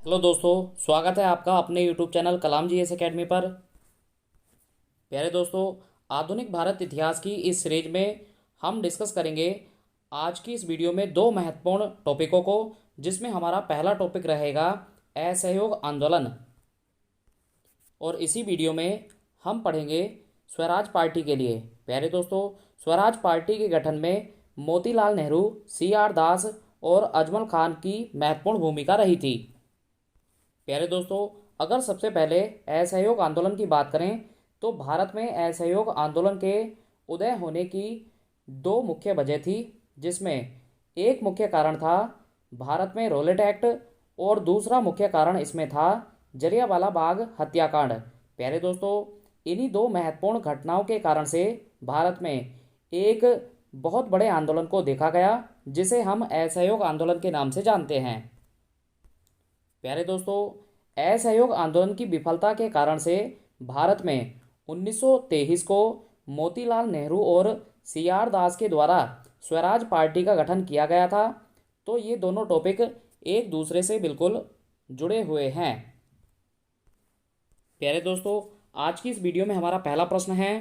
Hello दोस्तों, स्वागत है आपका अपने यूट्यूब चैनल कलाम जी एस एकेडमी पर। प्यारे दोस्तों, आधुनिक भारत इतिहास की इस सीरीज में हम डिस्कस करेंगे आज की इस वीडियो में दो महत्वपूर्ण टॉपिकों को, जिसमें हमारा पहला टॉपिक रहेगा असहयोग आंदोलन। और इसी वीडियो में हम पढ़ेंगे स्वराज पार्टी के लिए। प्यारे दोस्तों, स्वराज पार्टी के गठन में मोतीलाल नेहरू, CR दास और अजमल खान की महत्वपूर्ण भूमिका रही थी। प्यारे दोस्तों, अगर सबसे पहले असहयोग आंदोलन की बात करें तो भारत में असहयोग आंदोलन के उदय होने की दो मुख्य वजह थी, जिसमें एक मुख्य कारण था भारत में रोलेट एक्ट और दूसरा मुख्य कारण इसमें था जलियांवाला बाग हत्याकांड। प्यारे दोस्तों, इन्हीं दो महत्वपूर्ण घटनाओं के कारण से भारत में एक बहुत बड़े आंदोलन को देखा गया, जिसे हम असहयोग आंदोलन के नाम से जानते हैं। प्यारे दोस्तों, असहयोग आंदोलन की विफलता के कारण से भारत में 1923 को मोतीलाल नेहरू और CR दास के द्वारा स्वराज पार्टी का गठन किया गया था। तो ये दोनों टॉपिक एक दूसरे से बिल्कुल जुड़े हुए हैं। प्यारे दोस्तों, आज की इस वीडियो में हमारा पहला प्रश्न है,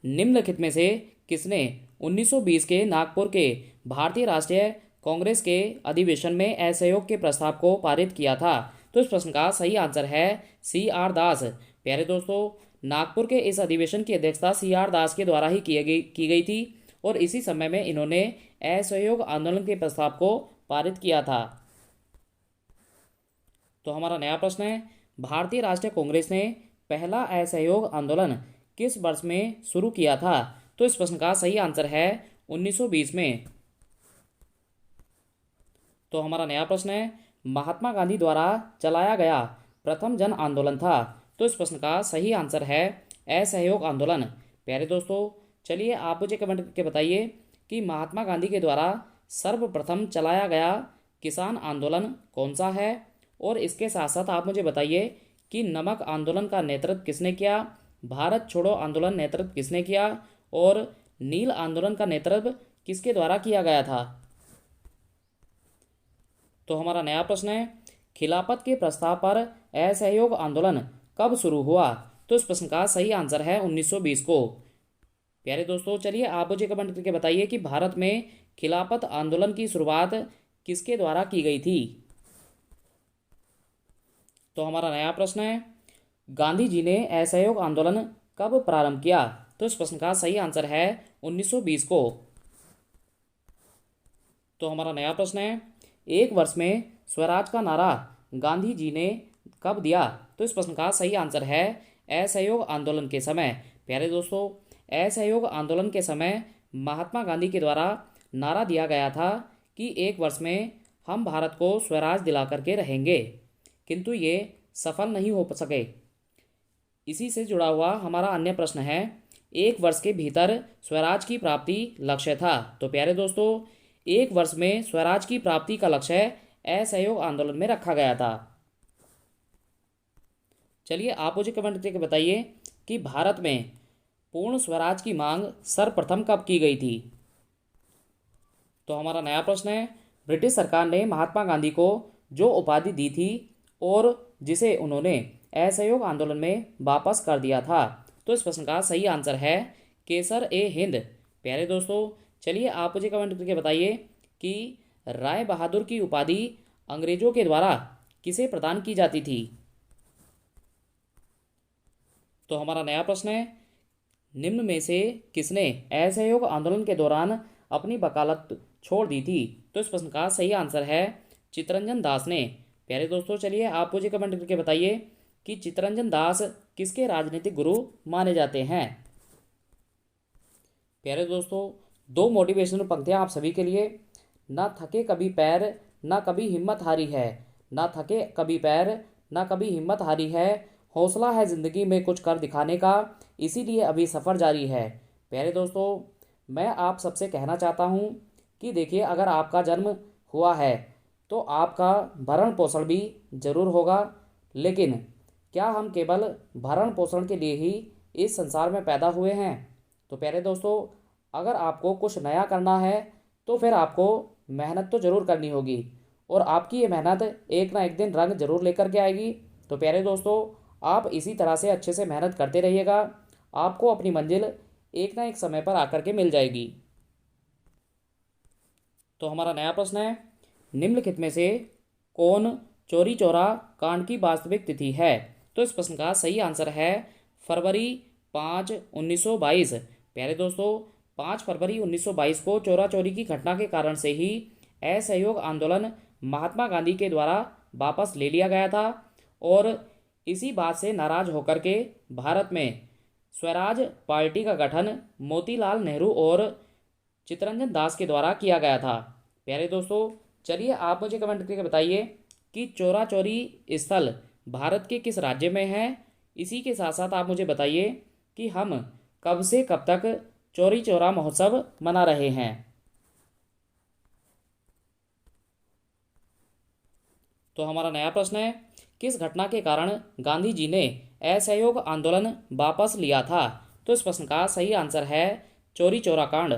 निम्नलिखित में से किसने 1920 के नागपुर के भारतीय राष्ट्रीय कांग्रेस के अधिवेशन में असहयोग के प्रस्ताव को पारित किया था? तो इस प्रश्न का सही आंसर है CR दास। प्यारे दोस्तों, नागपुर के इस अधिवेशन की अध्यक्षता CR दास के द्वारा ही की गई थी और इसी समय में इन्होंने असहयोग आंदोलन के प्रस्ताव को पारित किया था। तो हमारा नया प्रश्न है, भारतीय राष्ट्रीय कांग्रेस ने पहला असहयोग आंदोलन किस वर्ष में शुरू किया था? तो इस प्रश्न का सही आंसर है 1920 में। तो हमारा नया प्रश्न है, महात्मा गांधी द्वारा चलाया गया प्रथम जन आंदोलन था? तो इस प्रश्न का सही आंसर है असहयोग आंदोलन। प्यारे दोस्तों, चलिए आप मुझे कमेंट करके बताइए कि महात्मा गांधी के द्वारा सर्वप्रथम चलाया गया किसान आंदोलन कौन सा है। और इसके साथ साथ आप मुझे बताइए कि नमक आंदोलन का नेतृत्व किसने किया, भारत छोड़ो आंदोलन नेतृत्व किसने किया और नील आंदोलन का नेतृत्व किसके द्वारा किया गया था। तो हमारा नया प्रश्न है, खिलाफत के प्रस्ताव पर असहयोग आंदोलन कब शुरू हुआ? तो इस प्रश्न का सही आंसर है 1920 को। प्यारे दोस्तों, चलिए आप मुझे कमेंट करके बताइए कि भारत में खिलाफत आंदोलन की शुरुआत किसके द्वारा की गई थी। तो हमारा नया प्रश्न है, गांधी जी ने असहयोग आंदोलन कब प्रारंभ किया? तो इस प्रश्न का सही आंसर है 1920 को। तो हमारा नया प्रश्न है, एक वर्ष में स्वराज का नारा गांधी जी ने कब दिया? तो इस प्रश्न का सही आंसर है असहयोग आंदोलन के समय। प्यारे दोस्तों, असहयोग आंदोलन के समय महात्मा गांधी के द्वारा नारा दिया गया था कि एक वर्ष में हम भारत को स्वराज दिला करके रहेंगे, किंतु ये सफल नहीं हो सके। इसी से जुड़ा हुआ हमारा अन्य प्रश्न है, एक वर्ष के भीतर स्वराज की प्राप्ति लक्ष्य था? तो प्यारे दोस्तों, एक वर्ष में स्वराज की प्राप्ति का लक्ष्य असहयोग आंदोलन में रखा गया था। चलिए आप मुझे कमेंट करके बताइए कि भारत में पूर्ण स्वराज की मांग सर्वप्रथम कब की गई थी। तो हमारा नया प्रश्न है, ब्रिटिश सरकार ने महात्मा गांधी को जो उपाधि दी थी और जिसे उन्होंने असहयोग आंदोलन में वापस कर दिया था। तो इस प्रश्न का सही आंसर है केसर ए हिंद। प्यारे दोस्तों, चलिए आप मुझे कमेंट करके बताइए कि राय बहादुर की उपाधि अंग्रेजों के द्वारा किसे प्रदान की जाती थी। तो हमारा नया प्रश्न है, निम्न में से किसने असहयोग आंदोलन के दौरान अपनी वकालत छोड़ दी थी? तो इस प्रश्न का सही आंसर है चित्तरंजन दास ने। प्यारे दोस्तों, चलिए आप मुझे कमेंट करके बताइए कि चित्तरंजन दास किसके राजनीतिक गुरु माने जाते हैं। प्यारे दोस्तों, दो मोटिवेशनल पंक्तियां आप सभी के लिए। ना थके कभी पैर, ना कभी हिम्मत हारी है, ना थके कभी पैर, ना कभी हिम्मत हारी है, हौसला है जिंदगी में कुछ कर दिखाने का, इसीलिए अभी सफ़र जारी है। प्यारे दोस्तों, मैं आप सबसे कहना चाहता हूँ कि देखिए, अगर आपका जन्म हुआ है तो आपका भरण पोषण भी जरूर होगा, लेकिन क्या हम केवल भरण पोषण के लिए ही इस संसार में पैदा हुए हैं? तो प्यारे दोस्तों, अगर आपको कुछ नया करना है तो फिर आपको मेहनत तो ज़रूर करनी होगी और आपकी ये मेहनत एक ना एक दिन रंग जरूर लेकर के आएगी। तो प्यारे दोस्तों, आप इसी तरह से अच्छे से मेहनत करते रहिएगा, आपको अपनी मंजिल एक ना एक समय पर आकर के मिल जाएगी। तो हमारा नया प्रश्न है, निम्नलिखित में से कौन चौरी चौरा कांड की वास्तविक तिथि है? तो इस प्रश्न का सही आंसर है फरवरी 5, 1922। प्यारे दोस्तों, 5 फरवरी 1922 को चोरा चोरी की घटना के कारण से ही असहयोग आंदोलन महात्मा गांधी के द्वारा वापस ले लिया गया था और इसी बात से नाराज होकर के भारत में स्वराज पार्टी का गठन मोतीलाल नेहरू और चित्तरंजन दास के द्वारा किया गया था। प्यारे दोस्तों, चलिए आप मुझे कमेंट करके बताइए कि चोरा चोरी स्थल भारत के किस राज्य में है। इसी के साथ साथ आप मुझे बताइए कि हम कब से कब तक चौरी चौरा महोत्सव मना रहे हैं। तो हमारा नया प्रश्न है, किस घटना के कारण गांधी जी ने असहयोग आंदोलन वापस लिया था? तो इस प्रश्न का सही आंसर है चौरी चौरा कांड।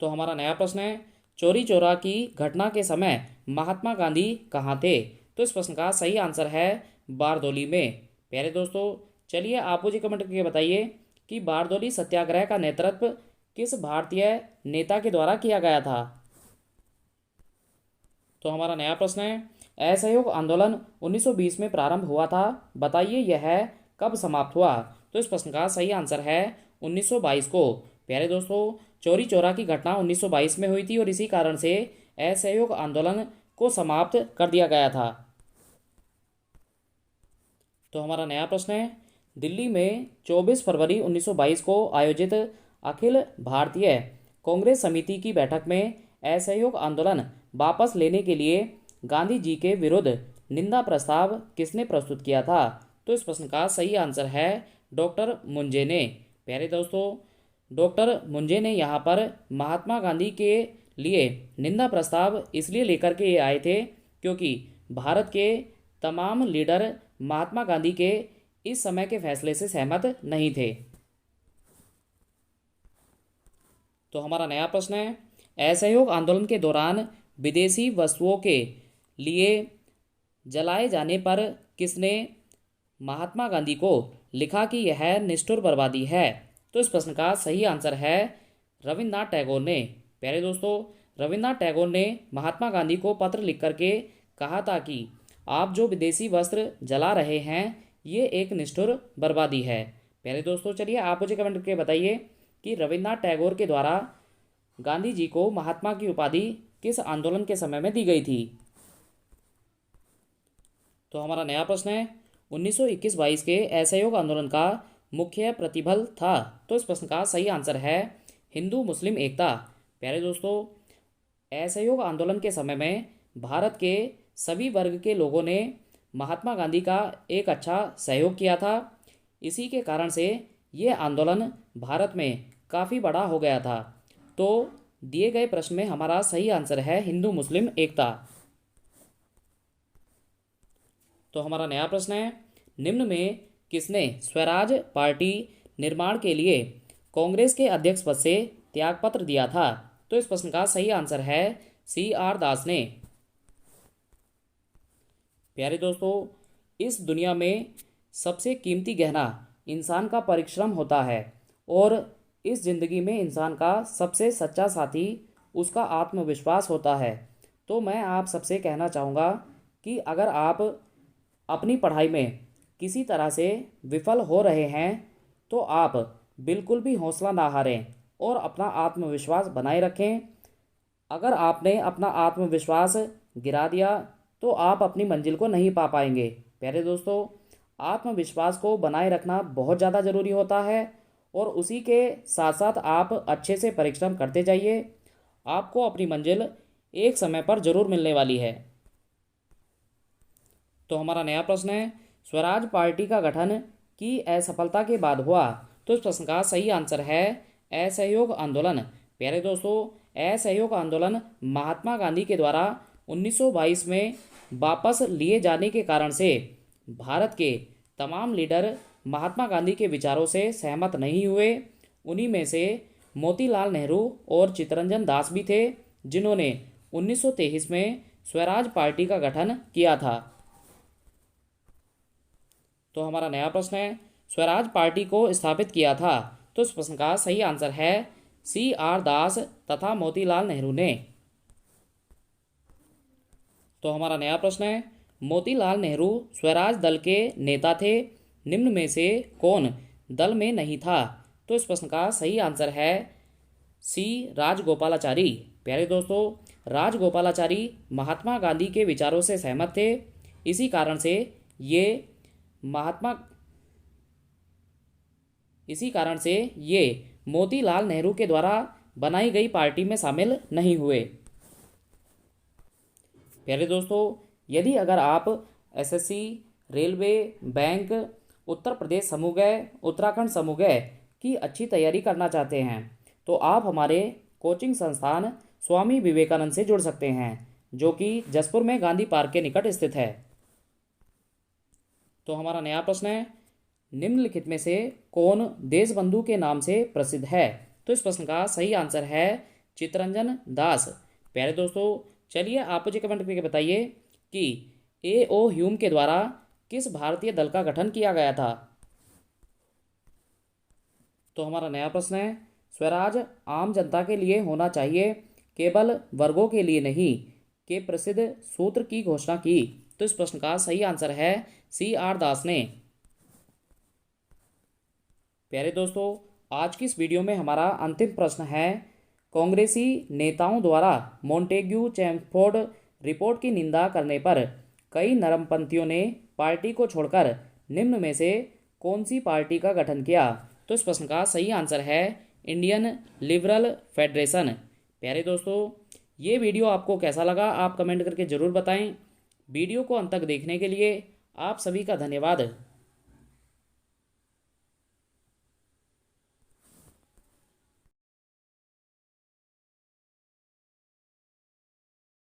तो हमारा नया प्रश्न है, चौरी चौरा की घटना के समय महात्मा गांधी कहाँ थे? तो इस प्रश्न का सही आंसर है बारदोली में। प्यारे दोस्तों, चलिए आप मुझे कमेंट करके बताइए कि बारदोली सत्याग्रह का नेतृत्व किस भारतीय नेता के द्वारा किया गया था? तो हमारा नया प्रश्न है, असहयोग आंदोलन 1920 में प्रारंभ हुआ था, बताइए यह कब समाप्त हुआ? तो इस प्रश्न का सही आंसर है 1922 को। प्यारे दोस्तों, चौरी चौरा की घटना 1922 में हुई थी और इसी कारण से असहयोग आंदोलन को समाप्त कर दिया गया था। तो हमारा नया प्रश्न है, दिल्ली में 24 फरवरी 1922 को आयोजित अखिल भारतीय कांग्रेस समिति की बैठक में असहयोग आंदोलन वापस लेने के लिए गांधी जी के विरुद्ध निंदा प्रस्ताव किसने प्रस्तुत किया था? तो इस प्रश्न का सही आंसर है डॉक्टर मुंजे ने। प्यारे दोस्तों, डॉक्टर मुंजे ने यहाँ पर महात्मा गांधी के लिए निंदा प्रस्ताव इसलिए लेकर के ये आए थे क्योंकि भारत के तमाम लीडर महात्मा गांधी के इस समय के फैसले से सहमत नहीं थे। तो हमारा नया प्रश्न है, असहयोग आंदोलन के दौरान विदेशी वस्तुओं के लिए जलाए जाने पर किसने महात्मा गांधी को लिखा कि यह निष्ठुर बर्बादी है? तो इस प्रश्न का सही आंसर है रविन्द्रनाथ टैगोर ने। प्यारे दोस्तों, रविन्द्रनाथ टैगोर ने महात्मा गांधी को पत्र लिख करके कहा था कि आप जो विदेशी वस्त्र जला रहे हैं ये एक निष्ठुर बर्बादी है। प्यारे दोस्तों, चलिए आप मुझे कमेंट करके बताइए कि रविन्द्रनाथ टैगोर के द्वारा गांधी जी को महात्मा की उपाधि किस आंदोलन के समय में दी गई थी? तो हमारा नया प्रश्न है, 1921-22 के असहयोग आंदोलन का मुख्य प्रतिबल था? तो इस प्रश्न का सही आंसर है हिंदू मुस्लिम एकता। प्यारे दोस्तों, असहयोग आंदोलन के समय में भारत के सभी वर्ग के लोगों ने महात्मा गांधी का एक अच्छा सहयोग किया था। इसी के कारण से ये आंदोलन भारत में काफ़ी बड़ा हो गया था। तो दिए गए प्रश्न में हमारा सही आंसर है हिंदू मुस्लिम एकता। तो हमारा नया प्रश्न है, निम्न में किसने स्वराज पार्टी निर्माण के लिए कांग्रेस के अध्यक्ष पद से त्यागपत्र दिया था? तो इस प्रश्न का सही आंसर है CR दास ने। प्यारे दोस्तों, इस दुनिया में सबसे कीमती गहना इंसान का परिश्रम होता है और इस जिंदगी में इंसान का सबसे सच्चा साथी उसका आत्मविश्वास होता है। तो मैं आप सबसे कहना चाहूँगा कि अगर आप अपनी पढ़ाई में किसी तरह से विफल हो रहे हैं तो आप बिल्कुल भी हौसला ना हारें और अपना आत्मविश्वास बनाए रखें। अगर आपने अपना आत्मविश्वास गिरा दिया तो आप अपनी मंजिल को नहीं पा पाएंगे। प्यारे दोस्तों, आत्मविश्वास को बनाए रखना बहुत ज़्यादा ज़रूरी होता है और उसी के साथ साथ आप अच्छे से परिश्रम करते जाइए। आपको अपनी मंजिल एक समय पर ज़रूर मिलने वाली है। तो हमारा नया प्रश्न है, स्वराज पार्टी का गठन की असफलता के बाद हुआ? तो इस प्रश्न का सही आंसर है असहयोग आंदोलन। प्यारे दोस्तों, असहयोग आंदोलन महात्मा गांधी के द्वारा 1922 में वापस लिए जाने के कारण से भारत के तमाम लीडर महात्मा गांधी के विचारों से सहमत नहीं हुए। उन्हीं में से मोतीलाल नेहरू और चित्तरंजन दास भी थे। जिन्होंने 1923 में स्वराज पार्टी का गठन किया था? तो हमारा नया प्रश्न है, स्वराज पार्टी को स्थापित किया था। तो इस प्रश्न का सही आंसर है CR दास तथा मोतीलाल नेहरू ने। तो हमारा नया प्रश्न है, मोतीलाल नेहरू स्वराज दल के नेता थे, निम्न में से कौन दल में नहीं था? तो इस प्रश्न का सही आंसर है C राजगोपालाचारी। प्यारे दोस्तों, राजगोपालाचारी महात्मा गांधी के विचारों से सहमत थे। इसी कारण से ये महात्मा इसी कारण से ये मोतीलाल नेहरू के द्वारा बनाई गई पार्टी में शामिल नहीं हुए। प्यारे दोस्तों, यदि अगर आप SSC, railway, bank, Uttar Pradesh समूह, उत्तराखंड समूह की अच्छी तैयारी करना चाहते हैं तो आप हमारे कोचिंग संस्थान स्वामी विवेकानंद से जुड़ सकते हैं, जो कि जसपुर में गांधी पार्क के निकट स्थित है। तो हमारा नया प्रश्न है, निम्नलिखित में से कौन देशबंधु के नाम से प्रसिद्ध है? तो इस प्रश्न का सही आंसर है चित्तरंजन दास। प्यारे दोस्तों, चलिए आप मुझे कमेंट करके बताइए कि A.O. ह्यूम के द्वारा किस भारतीय दल का गठन किया गया था? तो हमारा नया प्रश्न है, स्वराज आम जनता के लिए होना चाहिए, केवल वर्गों के लिए नहीं, के प्रसिद्ध सूत्र की घोषणा की? तो इस प्रश्न का सही आंसर है CR दास ने। प्यारे दोस्तों, आज की इस वीडियो में हमारा अंतिम प्रश्न है, कांग्रेसी नेताओं द्वारा मोंटेग्यू चैमफोर्ड रिपोर्ट की निंदा करने पर कई नरमपंथियों ने पार्टी को छोड़कर निम्न में से कौन सी पार्टी का गठन किया? तो इस प्रश्न का सही आंसर है इंडियन लिबरल फेडरेशन। प्यारे दोस्तों, ये वीडियो आपको कैसा लगा आप कमेंट करके ज़रूर बताएं। वीडियो को अंत तक देखने के लिए आप सभी का धन्यवाद।